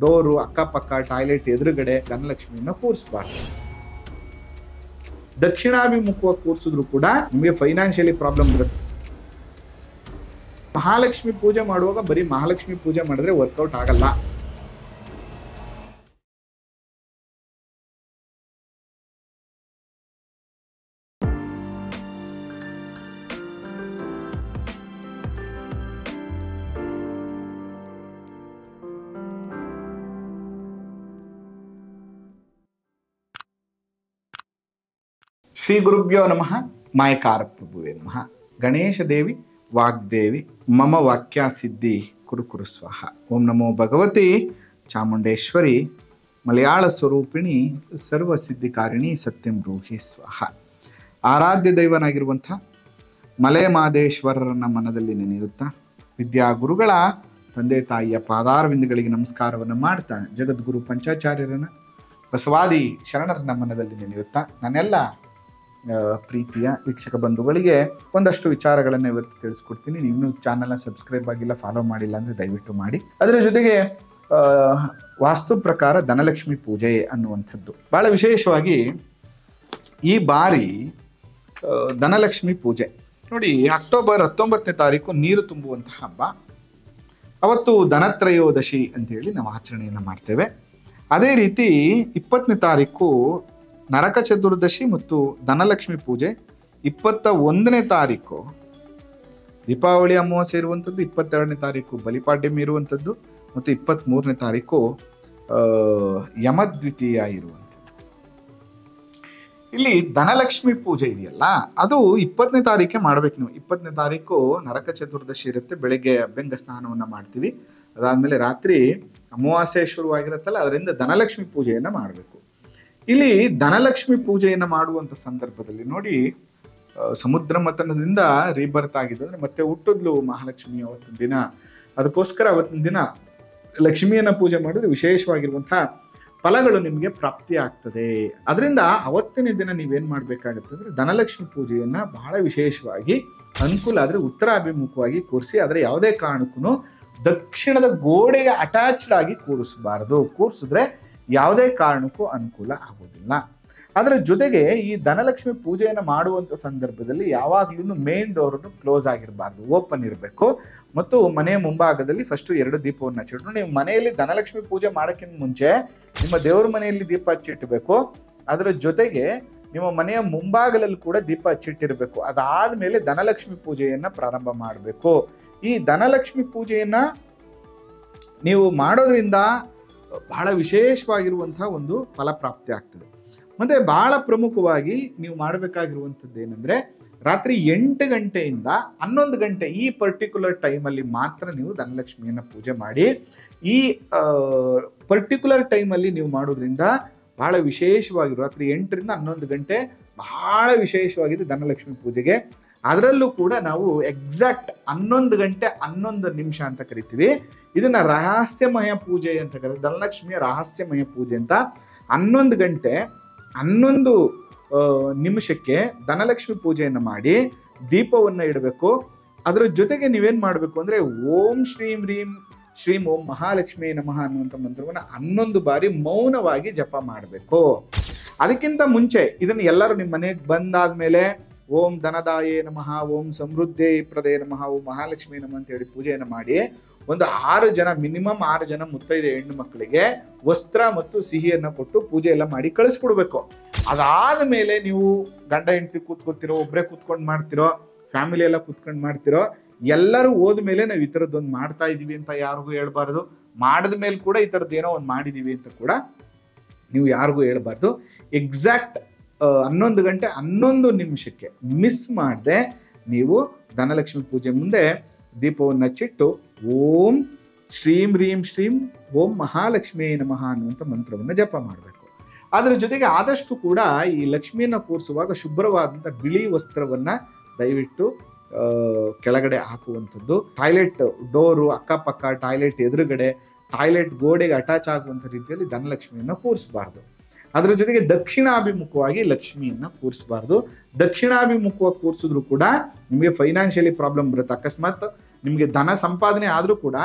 Door ಅಕ್ಕಪಕ್ಕ toilet ಎದುರುಗಡೆ ಧನಲಕ್ಷ್ಮಿಯನ್ನ ಕೂರಿಸಬಾರ್ದು. ದಕ್ಷಿಣಾಭಿಮುಖವಾಗಿ ಕೂರಿಸಿದ್ರು ಕೂಡ ನಿಮಗೆ ಫೈನಾನ್ಷಿಯಲಿ ಪ್ರಾಬ್ಲಮ್ ಬರುತ್ತೆ. ಮಹಾಲಕ್ಷ್ಮಿ ಪೂಜೆ ಮಾಡುವಾಗ ಬರೀ ಮಹಾಲಕ್ಷ್ಮಿ ಪೂಜೆ ಮಾಡಿದ್ರೆ ವರ್ಕೌಟ್ ಆಗಲ್ಲ. ಶ್ರೀ ಗುರುಭ್ಯೋ ನಮಃ. ಮಾಯಕಾರ ಪ್ರಭುವೇ ನಮಃ. ಗಣೇಶ ದೇವಿ ವಾಗ್ದೇವಿ ಮಮ ವಾಕ್ಯ ಸಿದ್ಧಿ ಕುರುಕುರು ಸ್ವಾಹ. ಓಂ ನಮೋ ಭಗವತಿ ಚಾಮುಂಡೇಶ್ವರಿ ಮಲಯಾಳ ಸ್ವರೂಪಿಣಿ ಸರ್ವ ಸಿದ್ಧಿಕಾರಿಣಿ ಸತ್ಯಂ ರೂಹಿ ಸ್ವಾಹ. ಆರಾಧ್ಯ ದೈವನಾಗಿರುವಂಥ ಮಲೆ ಮಾದೇಶ್ವರರನ್ನ ಮನದಲ್ಲಿ ನೆನೆಯುತ್ತಾ ವಿದ್ಯಾಗುರುಗಳ ತಂದೆ ತಾಯಿಯ ಪಾದಾರವಿಂದಗಳಿಗೆ ನಮಸ್ಕಾರವನ್ನು ಮಾಡ್ತಾ ಜಗದ್ಗುರು ಪಂಚಾಚಾರ್ಯರನ್ನ ಬಸವಾದಿ ಶರಣರನ್ನ ಮನದಲ್ಲಿ ನೆನೆಯುತ್ತಾ ನನ್ನೆಲ್ಲ ಪ್ರೀತಿಯ ವೀಕ್ಷಕ ಬಂಧುಗಳಿಗೆ ಒಂದಷ್ಟು ವಿಚಾರಗಳನ್ನು ಇವತ್ತು ತಿಳಿಸ್ಕೊಡ್ತೀನಿ. ನೀವು ಚಾನಲ್ನ ಸಬ್ಸ್ಕ್ರೈಬ್ ಆಗಿಲ್ಲ, ಫಾಲೋ ಮಾಡಿಲ್ಲ ಅಂದರೆ ದಯವಿಟ್ಟು ಮಾಡಿ. ಅದರ ಜೊತೆಗೆ ವಾಸ್ತು ಪ್ರಕಾರ ಧನಲಕ್ಷ್ಮಿ ಪೂಜೆ ಅನ್ನುವಂಥದ್ದು ಬಹಳ ವಿಶೇಷವಾಗಿ ಈ ಬಾರಿ ಧನಲಕ್ಷ್ಮಿ ಪೂಜೆ ನೋಡಿ. ಅಕ್ಟೋಬರ್ 19ನೇ ತಾರೀಕು ನೀರು ತುಂಬುವಂತಹ ಹಬ್ಬ. ಅವತ್ತು ಧನತ್ರಯೋದಶಿ ಅಂತೇಳಿ ನಾವು ಆಚರಣೆಯನ್ನು ಮಾಡ್ತೇವೆ. ಅದೇ ರೀತಿ 20ನೇ ತಾರೀಕು ನರಕ ಚತುರ್ದಶಿ ಮತ್ತು ಧನಲಕ್ಷ್ಮಿ ಪೂಜೆ. 21ನೇ ತಾರೀಕು ದೀಪಾವಳಿ ಅಮಾವಾಸ್ಯೆ ಇರುವಂಥದ್ದು, 22ನೇ ತಾರೀಕು ಬಲಿಪಾಡ್ಯಮಿ ಇರುವಂಥದ್ದು ಮತ್ತು 23ನೇ ತಾರೀಕು ಯಮದ್ವಿತೀಯ ಇರುವಂಥದ್ದು. ಇಲ್ಲಿ ಧನಲಕ್ಷ್ಮಿ ಪೂಜೆ ಇದೆಯಲ್ಲ, ಅದು 20ನೇ ತಾರೀಕೆ ಮಾಡ್ಬೇಕು ನೀವು. 20ನೇ ತಾರೀಕು ನರಕ ಚತುರ್ದಶಿ ಇರುತ್ತೆ, ಬೆಳಗ್ಗೆ ಅಭ್ಯಂಗ ಸ್ನಾನವನ್ನು ಮಾಡ್ತೀವಿ. ಅದಾದ್ಮೇಲೆ ರಾತ್ರಿ ಅಮಾವಾಸ್ಯೆ ಶುರುವಾಗಿರುತ್ತಲ್ಲ, ಅದರಿಂದ ಧನಲಕ್ಷ್ಮಿ ಪೂಜೆಯನ್ನು ಮಾಡಬೇಕು. ಇಲ್ಲಿ ಧನಲಕ್ಷ್ಮಿ ಪೂಜೆಯನ್ನು ಮಾಡುವಂಥ ಸಂದರ್ಭದಲ್ಲಿ ನೋಡಿ, ಸಮುದ್ರ ಮಥನದಿಂದ ರೀಬರ್ತ್ ಆಗಿದೆ ಅಂದರೆ ಮತ್ತೆ ಹುಟ್ಟಿದ್ಲು ಮಹಾಲಕ್ಷ್ಮಿ ಅವತ್ತಿನ ದಿನ. ಅದಕ್ಕೋಸ್ಕರ ಅವತ್ತಿನ ದಿನ ಲಕ್ಷ್ಮಿಯನ್ನ ಪೂಜೆ ಮಾಡಿದ್ರೆ ವಿಶೇಷವಾಗಿರುವಂತಹ ಫಲಗಳು ನಿಮಗೆ ಪ್ರಾಪ್ತಿ ಆಗ್ತದೆ. ಅದರಿಂದ ಅವತ್ತಿನ ದಿನ ನೀವೇನ್ ಮಾಡ್ಬೇಕಾಗತ್ತೆ ಅಂದ್ರೆ ಧನಲಕ್ಷ್ಮಿ ಪೂಜೆಯನ್ನ ಬಹಳ ವಿಶೇಷವಾಗಿ ಅನುಕೂಲ ಆದ್ರೆ ಉತ್ತರಾಭಿಮುಖವಾಗಿ ಕೂರಿಸಿ, ಆದರೆ ಯಾವುದೇ ಕಾರಣಕ್ಕೂ ದಕ್ಷಿಣದ ಗೋಡೆಗೆ ಅಟ್ಯಾಚ್ಡ್ ಆಗಿ ಕೂರಿಸಬಾರದು. ಕೂರಿಸಿದ್ರೆ ಯಾವುದೇ ಕಾರಣಕ್ಕೂ ಅನುಕೂಲ ಆಗೋದಿಲ್ಲ. ಅದರ ಜೊತೆಗೆ ಈ ಧನಲಕ್ಷ್ಮಿ ಪೂಜೆಯನ್ನು ಮಾಡುವಂಥ ಸಂದರ್ಭದಲ್ಲಿ ಯಾವಾಗಲೂ ಮೇನ್ ಡೋರನ್ನು ಕ್ಲೋಸ್ ಆಗಿರಬಾರ್ದು, ಓಪನ್ ಇರಬೇಕು. ಮತ್ತು ಮನೆಯ ಮುಂಭಾಗದಲ್ಲಿ ಫಸ್ಟ್ 2 ದೀಪವನ್ನು ಹಚ್ಚಿಟ್ಟು, ನೀವು ಮನೆಯಲ್ಲಿ ಧನಲಕ್ಷ್ಮಿ ಪೂಜೆ ಮಾಡೋಕ್ಕಿಂತ ಮುಂಚೆ ನಿಮ್ಮ ದೇವ್ರ ಮನೆಯಲ್ಲಿ ದೀಪ ಹಚ್ಚಿಟ್ಟಬೇಕು. ಅದರ ಜೊತೆಗೆ ನಿಮ್ಮ ಮನೆಯ ಮುಂಭಾಗದಲ್ಲಿ ಕೂಡ ದೀಪ ಹಚ್ಚಿಟ್ಟಿರಬೇಕು. ಅದಾದ್ಮೇಲೆ ಧನಲಕ್ಷ್ಮಿ ಪೂಜೆಯನ್ನ ಪ್ರಾರಂಭ ಮಾಡಬೇಕು. ಈ ಧನಲಕ್ಷ್ಮಿ ಪೂಜೆಯನ್ನ ನೀವು ಮಾಡೋದ್ರಿಂದ ಬಹಳ ವಿಶೇಷವಾಗಿರುವಂತಹ ಒಂದು ಫಲಪ್ರಾಪ್ತಿ ಆಗ್ತದೆ. ಮತ್ತೆ ಬಹಳ ಪ್ರಮುಖವಾಗಿ ನೀವು ಮಾಡಬೇಕಾಗಿರುವಂಥದ್ದು ಏನಂದ್ರೆ ರಾತ್ರಿ 8 ಗಂಟೆಯಿಂದ 11 ಗಂಟೆ ಈ ಪರ್ಟಿಕ್ಯುಲರ್ ಟೈಮಲ್ಲಿ ಮಾತ್ರ ನೀವು ಧನಲಕ್ಷ್ಮಿಯನ್ನ ಪೂಜೆ ಮಾಡಿ. ಈ ಪರ್ಟಿಕ್ಯುಲರ್ ಟೈಮಲ್ಲಿ ನೀವು ಮಾಡೋದ್ರಿಂದ ಬಹಳ ವಿಶೇಷವಾಗಿ ರಾತ್ರಿ 8ರಿಂದ 11 ಗಂಟೆ ಬಹಳ ವಿಶೇಷವಾಗಿದೆ ಧನಲಕ್ಷ್ಮಿ ಪೂಜೆಗೆ. ಅದರಲ್ಲೂ ಕೂಡ ನಾವು ಎಕ್ಸಾಕ್ಟ್ 11 ಗಂಟೆ 11 ನಿಮಿಷ ಅಂತ ಕರಿತೀವಿ. ಇದನ್ನ ರಹಸ್ಯಮಯ ಪೂಜೆ ಅಂತ ಕರೀತಾರೆ, ಧನಲಕ್ಷ್ಮಿಯ ರಹಸ್ಯಮಯ ಪೂಜೆ ಅಂತ. 11 ಗಂಟೆ 11 ನಿಮಿಷಕ್ಕೆ ಧನಲಕ್ಷ್ಮಿ ಪೂಜೆಯನ್ನು ಮಾಡಿ ದೀಪವನ್ನು ಇಡಬೇಕು. ಅದರ ಜೊತೆಗೆ ನೀವೇನ್ ಮಾಡಬೇಕು ಅಂದ್ರೆ ಓಂ ಶ್ರೀಂ ರೀಂ ಶ್ರೀಂ ಓಂ ಮಹಾಲಕ್ಷ್ಮಿ ನಮಃ ಅನ್ನುವಂಥ ಮಂತ್ರವನ್ನು 11 ಬಾರಿ ಮೌನವಾಗಿ ಜಪ ಮಾಡಬೇಕು. ಅದಕ್ಕಿಂತ ಮುಂಚೆ ಇದನ್ನು ಎಲ್ಲರೂ ನಿಮ್ಮ ಮನೆಗೆ ಬಂದಾದ್ಮೇಲೆ ಓಂ ಧನದಾಯೇ ನಮಃ, ಓಂ ಸಮೃದ್ಧೇ ಪ್ರದೇ ನಮಃ, ಓಂ ಮಹಾಲಕ್ಷ್ಮಿ ನಮಃ ಅಂತ ಹೇಳಿ ಪೂಜೆಯನ್ನು ಮಾಡಿ ಒಂದು 6 ಜನ, ಮಿನಿಮಮ್ 6 ಜನ ಮುತ್ತೈದೆ ಹೆಣ್ಣು ಮಕ್ಕಳಿಗೆ ವಸ್ತ್ರ ಮತ್ತು ಸಿಹಿಯನ್ನು ಕೊಟ್ಟು ಪೂಜೆ ಎಲ್ಲ ಮಾಡಿ ಕಳಿಸ್ಬಿಡ್ಬೇಕು. ಅದಾದ ಮೇಲೆ ನೀವು ಗಂಡ ಹೆಂಡತಿ ಕೂತ್ಕೊತಿರೋ, ಒಬ್ಬರೇ ಕೂತ್ಕೊಂಡು ಮಾಡ್ತಿರೋ, ಫ್ಯಾಮಿಲಿ ಎಲ್ಲ ಕೂತ್ಕೊಂಡು ಮಾಡ್ತಿರೋ, ಎಲ್ಲರೂ ಹೋದ್ಮೇಲೆ ನಾವು ಈ ಥರದ್ದೊಂದು ಮಾಡ್ತಾ ಇದೀವಿ ಅಂತ ಯಾರಿಗೂ ಹೇಳ್ಬಾರ್ದು. ಮಾಡಿದ ಮೇಲೆ ಕೂಡ ಈ ಥರದ್ದು ಏನೋ ಒಂದು ಮಾಡಿದೀವಿ ಅಂತ ಕೂಡ ನೀವು ಯಾರಿಗೂ ಹೇಳ್ಬಾರ್ದು. ಎಕ್ಸಾಕ್ಟ್ 11 ಗಂಟೆ 11 ನಿಮಿಷಕ್ಕೆ ಮಿಸ್ ಮಾಡದೆ ನೀವು ಧನಲಕ್ಷ್ಮಿ ಪೂಜೆ ಮುಂದೆ ದೀಪವನ್ನು ಹಚ್ಚಿಟ್ಟು ಓಂ ಶ್ರೀಂ ರೀಂ ಶ್ರೀಂ ಓಂ ಮಹಾಲಕ್ಷ್ಮೀ ನಮಃ ಅನ್ನುವಂಥ ಮಂತ್ರವನ್ನು ಜಪ ಮಾಡಬೇಕು. ಅದರ ಜೊತೆಗೆ ಆದಷ್ಟು ಕೂಡ ಈ ಲಕ್ಷ್ಮಿಯನ್ನು ಕೂರಿಸುವಾಗ ಶುಭ್ರವಾದಂಥ ಬಿಳಿ ವಸ್ತ್ರವನ್ನು ದಯವಿಟ್ಟು ಕೆಳಗಡೆ ಹಾಕುವಂಥದ್ದು. ಟಾಯ್ಲೆಟ್ ಡೋರು ಅಕ್ಕಪಕ್ಕ, ಟಾಯ್ಲೆಟ್ ಎದುರುಗಡೆ, ಟಾಯ್ಲೆಟ್ ಗೋಡೆಗೆ ಅಟ್ಯಾಚ್ ಆಗುವಂಥ ರೀತಿಯಲ್ಲಿ ಧನಲಕ್ಷ್ಮಿಯನ್ನು ಕೂರಿಸಬಾರ್ದು. ಅದರ ಜೊತೆಗೆ ದಕ್ಷಿಣಾಭಿಮುಖವಾಗಿ ಲಕ್ಷ್ಮಿಯನ್ನ ಕೂರಿಸಬಾರ್ದು. ದಕ್ಷಿಣಾಭಿಮುಖವಾಗಿ ಕೂರಿಸಿದ್ರು ಕೂಡ ನಿಮಗೆ ಫೈನಾನ್ಷಿಯಲಿ ಪ್ರಾಬ್ಲಮ್ ಬರುತ್ತೆ. ಅಕಸ್ಮಾತ್ ನಿಮಗೆ ಧನ ಸಂಪಾದನೆ ಆದರೂ ಕೂಡ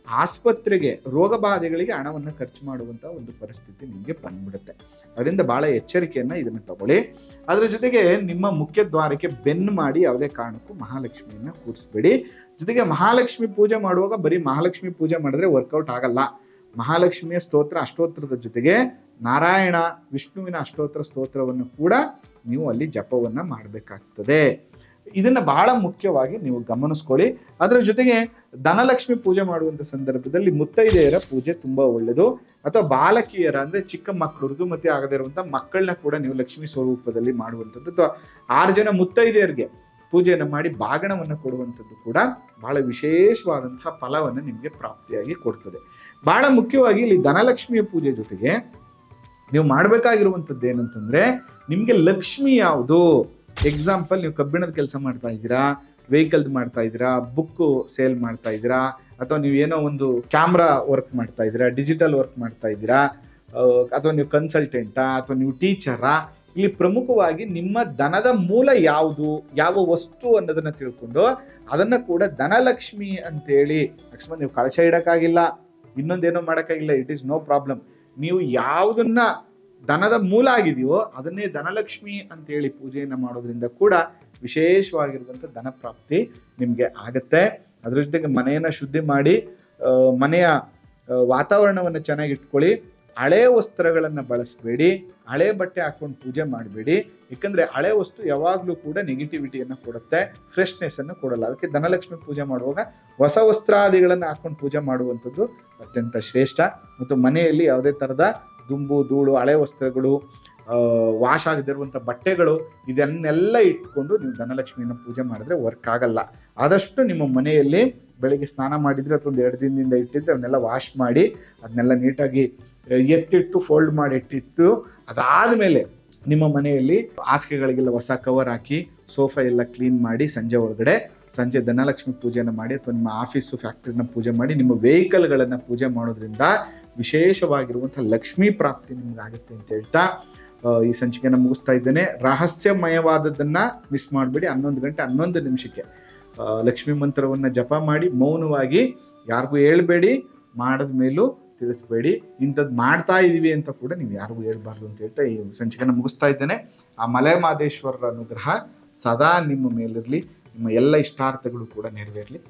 ಆಸ್ಪತ್ರೆಗೆ ರೋಗ ಬಾಧೆಗಳಿಗೆ ಹಣವನ್ನು ಖರ್ಚು ಮಾಡುವಂಥ ಒಂದು ಪರಿಸ್ಥಿತಿ ನಿಮಗೆ ಬಂದ್ಬಿಡುತ್ತೆ. ಅದರಿಂದ ಬಹಳ ಎಚ್ಚರಿಕೆಯನ್ನು ಇದನ್ನು ತಗೊಳ್ಳಿ. ಅದರ ಜೊತೆಗೆ ನಿಮ್ಮ ಮುಖ್ಯ ದ್ವಾರಕ್ಕೆ ಬೆನ್ನು ಮಾಡಿ ಯಾವುದೇ ಕಾರಣಕ್ಕೂ ಮಹಾಲಕ್ಷ್ಮಿಯನ್ನು ಕೂರಿಸ್ಬೇಡಿ. ಜೊತೆಗೆ ಮಹಾಲಕ್ಷ್ಮಿ ಪೂಜೆ ಮಾಡುವಾಗ ಬರೀ ಮಹಾಲಕ್ಷ್ಮಿ ಪೂಜೆ ಮಾಡಿದ್ರೆ ವರ್ಕೌಟ್ ಆಗಲ್ಲ. ಮಹಾಲಕ್ಷ್ಮಿಯ ಅಷ್ಟೋತ್ತರದ ಜೊತೆಗೆ ನಾರಾಯಣ ವಿಷ್ಣುವಿನ ಸ್ತೋತ್ರವನ್ನು ಕೂಡ ನೀವು ಅಲ್ಲಿ ಜಪವನ್ನು ಮಾಡಬೇಕಾಗ್ತದೆ. ಇದನ್ನ ಬಹಳ ಮುಖ್ಯವಾಗಿ ನೀವು ಗಮನಿಸ್ಕೊಳ್ಳಿ. ಅದರ ಜೊತೆಗೆ ಧನಲಕ್ಷ್ಮಿ ಪೂಜೆ ಮಾಡುವಂಥ ಸಂದರ್ಭದಲ್ಲಿ ಮುತ್ತೈದೆಯರ ಪೂಜೆ ತುಂಬಾ ಒಳ್ಳೆಯದು. ಅಥವಾ ಬಾಲಕಿಯರ ಅಂದ್ರೆ ಚಿಕ್ಕ ಮಕ್ಕಳು ಋತುಮತಿ ಆಗದೇ ಇರುವಂಥ ಮಕ್ಕಳನ್ನ ಕೂಡ ನೀವು ಲಕ್ಷ್ಮಿ ಸ್ವರೂಪದಲ್ಲಿ ಮಾಡುವಂಥದ್ದು. ಅಥವಾ 6 ಜನ ಮುತ್ತೈದೆಯರಿಗೆ ಪೂಜೆಯನ್ನು ಮಾಡಿ ಬಾಗಣವನ್ನು ಕೊಡುವಂಥದ್ದು ಕೂಡ ಬಹಳ ವಿಶೇಷವಾದಂತಹ ಫಲವನ್ನು ನಿಮಗೆ ಪ್ರಾಪ್ತಿಯಾಗಿ ಕೊಡ್ತದೆ. ಬಹಳ ಮುಖ್ಯವಾಗಿ ಇಲ್ಲಿ ಧನಲಕ್ಷ್ಮಿಯ ಪೂಜೆ ಜೊತೆಗೆ ನೀವು ಮಾಡಬೇಕಾಗಿರುವಂಥದ್ದು ಏನಂತಂದ್ರೆ, ನಿಮಗೆ ಲಕ್ಷ್ಮಿ ಯಾವುದು? ಎಕ್ಸಾಂಪಲ್, ನೀವು ಕಬ್ಬಿಣದ ಕೆಲಸ ಮಾಡ್ತಾ ಇದ್ದೀರಾ, ವೆಹಿಕಲ್ದು ಮಾಡ್ತಾ ಇದ್ದೀರಾ, ಬುಕ್ಕು ಸೇಲ್ ಮಾಡ್ತಾ ಇದ್ದೀರಾ, ಅಥವಾ ನೀವು ಏನೋ ಒಂದು ಕ್ಯಾಮ್ರಾ ವರ್ಕ್ ಮಾಡ್ತಾ ಇದ್ದೀರಾ, ಡಿಜಿಟಲ್ ವರ್ಕ್ ಮಾಡ್ತಾ ಇದ್ದೀರಾ, ಅಥವಾ ನೀವು ಕನ್ಸಲ್ಟೆಂಟಾ, ಅಥವಾ ನೀವು ಟೀಚರಾ, ಇಲ್ಲಿ ಪ್ರಮುಖವಾಗಿ ನಿಮ್ಮ ಧನದ ಮೂಲ ಯಾವುದು, ಯಾವ ವಸ್ತು ಅನ್ನೋದನ್ನ ತಿಳ್ಕೊಂಡು ಅದನ್ನ ಕೂಡ ಧನಲಕ್ಷ್ಮಿ ಅಂತೇಳಿ, ಅಕಸ್ಮಾತ್ ನೀವು ಕಳಶ ಇಡಕ್ಕಾಗಿಲ್ಲ, ಇನ್ನೊಂದೇನೋ ಮಾಡೋಕ್ಕಾಗಿಲ್ಲ, ಇಟ್ ಈಸ್ ನೋ ಪ್ರಾಬ್ಲಮ್. ನೀವು ಯಾವುದನ್ನ ಧನದ ಮೂಲ ಆಗಿದೆಯೋ ಅದನ್ನೇ ಧನಲಕ್ಷ್ಮಿ ಅಂತೇಳಿ ಪೂಜೆಯನ್ನು ಮಾಡೋದ್ರಿಂದ ಕೂಡ ವಿಶೇಷವಾಗಿರುವಂಥ ಧನ ಪ್ರಾಪ್ತಿ ನಿಮಗೆ ಆಗತ್ತೆ. ಅದ್ರ ಜೊತೆಗೆ ಮನೆಯನ್ನು ಶುದ್ಧಿ ಮಾಡಿ ಮನೆಯ ವಾತಾವರಣವನ್ನು ಚೆನ್ನಾಗಿ ಇಟ್ಕೊಳ್ಳಿ. ಹಳೆ ವಸ್ತ್ರಗಳನ್ನು ಬಳಸಬೇಡಿ, ಹಳೆ ಬಟ್ಟೆ ಹಾಕೊಂಡು ಪೂಜೆ ಮಾಡಬೇಡಿ. ಯಾಕಂದರೆ ಹಳೆ ವಸ್ತು ಯಾವಾಗಲೂ ಕೂಡ ನೆಗೆಟಿವಿಟಿಯನ್ನು ಕೊಡುತ್ತೆ, ಫ್ರೆಶ್ನೆಸ್ಸನ್ನು ಕೊಡಲ್ಲ. ಅದಕ್ಕೆ ಧನಲಕ್ಷ್ಮಿ ಪೂಜೆ ಮಾಡುವಾಗ ಹೊಸ ವಸ್ತ್ರಾದಿಗಳನ್ನು ಹಾಕೊಂಡು ಪೂಜೆ ಮಾಡುವಂಥದ್ದು ಅತ್ಯಂತ ಶ್ರೇಷ್ಠ. ಮತ್ತು ಮನೆಯಲ್ಲಿ ಯಾವುದೇ ಥರದ ದುಂಬು ಧೂಳು, ಹಳೆ ವಸ್ತ್ರಗಳು, ವಾಶ್ ಆಗದಿರುವಂಥ ಬಟ್ಟೆಗಳು, ಇದನ್ನೆಲ್ಲ ಇಟ್ಕೊಂಡು ನೀವು ಧನಲಕ್ಷ್ಮಿಯನ್ನು ಪೂಜೆ ಮಾಡಿದ್ರೆ ವರ್ಕ್ ಆಗಲ್ಲ. ಆದಷ್ಟು ನಿಮ್ಮ ಮನೆಯಲ್ಲಿ ಬೆಳಿಗ್ಗೆ ಸ್ನಾನ ಮಾಡಿದರೆ ಅಥವಾ 2 ದಿನದಿಂದ ಇಟ್ಟಿದ್ರೆ ಅವನ್ನೆಲ್ಲ ವಾಶ್ ಮಾಡಿ ಅದನ್ನೆಲ್ಲ ನೀಟಾಗಿ ಎತ್ತಿಟ್ಟು ಫೋಲ್ಡ್ ಮಾಡಿ ಇಟ್ಟಿತ್ತು. ಅದಾದಮೇಲೆ ನಿಮ್ಮ ಮನೆಯಲ್ಲಿ ಹಾಸಿಗೆಗಳಿಗೆಲ್ಲ ಹೊಸ ಕವರ್ ಹಾಕಿ ಸೋಫಾ ಎಲ್ಲ ಕ್ಲೀನ್ ಮಾಡಿ ಸಂಜೆ ಧನಲಕ್ಷ್ಮಿ ಪೂಜೆಯನ್ನು ಮಾಡಿ, ಅಥವಾ ನಿಮ್ಮ ಆಫೀಸು ಫ್ಯಾಕ್ಟ್ರಿನ ಪೂಜೆ ಮಾಡಿ, ನಿಮ್ಮ ವೆಹಿಕಲ್ಗಳನ್ನು ಪೂಜೆ ಮಾಡೋದ್ರಿಂದ ವಿಶೇಷವಾಗಿರುವಂಥ ಲಕ್ಷ್ಮೀ ಪ್ರಾಪ್ತಿ ನಿಮ್ಗೆ ಆಗುತ್ತೆ ಅಂತ ಹೇಳ್ತಾ ಈ ಸಂಚಿಕೆಯನ್ನು ಮುಗಿಸ್ತಾ ಇದ್ದೇನೆ. ರಹಸ್ಯಮಯವಾದದ್ದನ್ನು ಮಿಸ್ ಮಾಡಬೇಡಿ. 11 ಗಂಟೆ 11 ನಿಮಿಷಕ್ಕೆ ಲಕ್ಷ್ಮೀ ಮಂತ್ರವನ್ನು ಜಪ ಮಾಡಿ ಮೌನವಾಗಿ, ಯಾರಿಗೂ ಹೇಳ್ಬೇಡಿ, ಮಾಡಿದ ಮೇಲೂ ತಿಳಿಸ್ಬೇಡಿ. ಇಂಥದ್ದು ಮಾಡ್ತಾ ಇದೀವಿ ಅಂತ ಕೂಡ ನೀವು ಯಾರಿಗೂ ಹೇಳ್ಬಾರ್ದು ಅಂತ ಹೇಳ್ತಾ ಈ ಸಂಚಿಕೆಯನ್ನು ಮುಗಿಸ್ತಾ ಇದ್ದೇನೆ. ಆ ಮಲೆ ಮಹದೇಶ್ವರರ ಅನುಗ್ರಹ ಸದಾ ನಿಮ್ಮ ಮೇಲಿರಲಿ, ನಿಮ್ಮ ಎಲ್ಲ ಇಷ್ಟಾರ್ಥಗಳು ಕೂಡ ನೆರವೇರಲಿ.